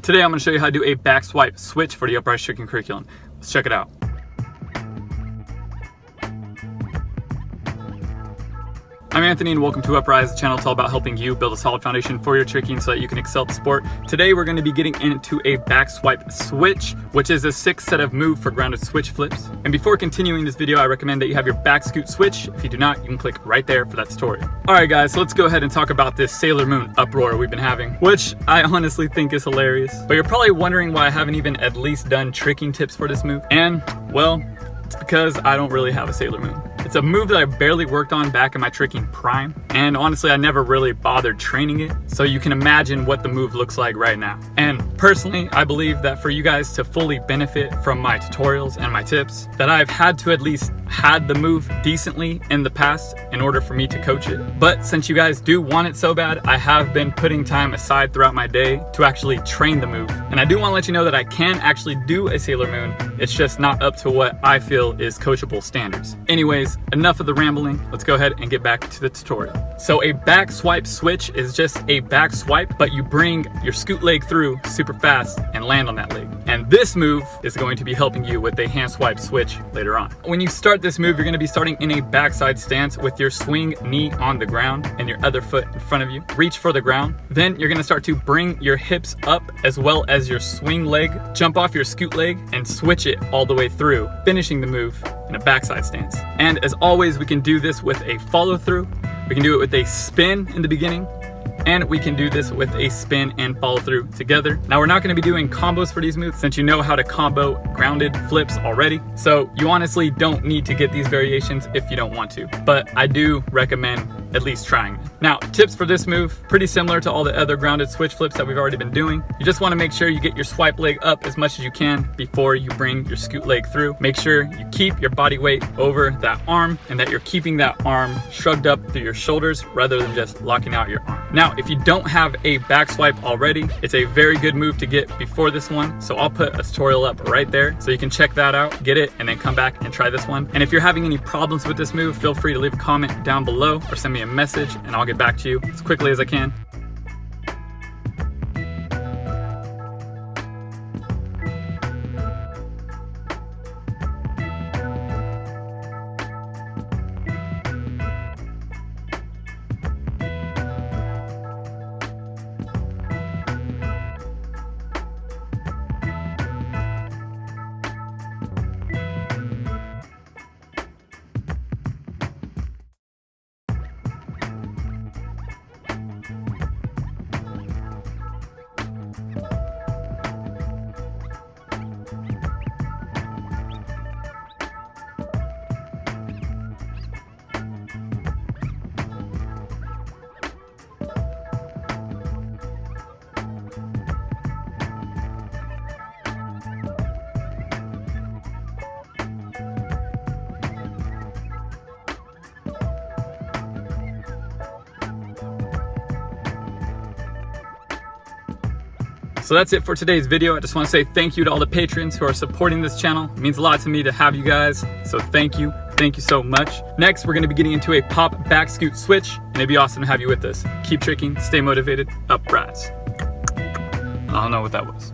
Today I'm going to show you how to do a back swipe switch for the Upraiz Tricking curriculum. Let's check it out. I'm Anthony and welcome to Upraiz, the channel. It's all about helping you build a solid foundation for your tricking so that you can excel at the sport. Today we're going to be getting into a back swipe switch, which is a 6 set of move for grounded switch flips. And before continuing this video, I recommend that you have your back scoot switch. If you do not, you can click right there for that tutorial. Alright guys, so let's go ahead and talk about this Sailor Moon uproar we've been having, which I honestly think is hilarious. But you're probably wondering why I haven't even at least done tricking tips for this move. And, well, it's because I don't really have a Sailor Moon. It's a move that I barely worked on back in my tricking prime, and honestly I never really bothered training it, so you can imagine what the move looks like right now. And personally, I believe that for you guys to fully benefit from my tutorials and my tips, that I've had to at least had the move decently in the past in order for me to coach it. But since you guys do want it so bad, I have been putting time aside throughout my day to actually train the move. And I do want to let you know that I can actually do a Sailor Moon, it's just not up to what I feel is coachable standards. Anyways, enough of the rambling, let's go ahead and get back to the tutorial. So a back swipe switch is just a back swipe, but you bring your scoot leg through super fast and land on that leg. And this move is going to be helping you with a hand swipe switch later on. When you start this move, you're going to be starting in a backside stance with your swing knee on the ground and your other foot in front of you. Reach for the ground. Then you're going to start to bring your hips up as well as your swing leg, jump off your scoot leg and switch it all the way through, finishing the move in a backside stance. And as always, we can do this with a follow through. We can do it with a spin in the beginning, and we can do this with a spin and follow through together. Now we're not going to be doing combos for these moves since you know how to combo grounded flips already. So you honestly don't need to get these variations if you don't want to, but I do recommend at least trying them. Now, tips for this move, pretty similar to all the other grounded switch flips that we've already been doing. You just want to make sure you get your swipe leg up as much as you can before you bring your scoot leg through. Make sure you keep your body weight over that arm and that you're keeping that arm shrugged up through your shoulders rather than just locking out your arm. Now, if you don't have a back swipe already, it's a very good move to get before this one. So I'll put a tutorial up right there so you can check that out, get it, and then come back and try this one. And if you're having any problems with this move, feel free to leave a comment down below or send me a message and I'll get back to you as quickly as I can. So that's it for today's video. I just want to say thank you to all the patrons who are supporting this channel. It means a lot to me to have you guys, so thank you. Thank you so much. Next, we're going to be getting into a pop back scoot switch, and it'd be awesome to have you with us. Keep tricking, stay motivated, Upraiz. I don't know what that was.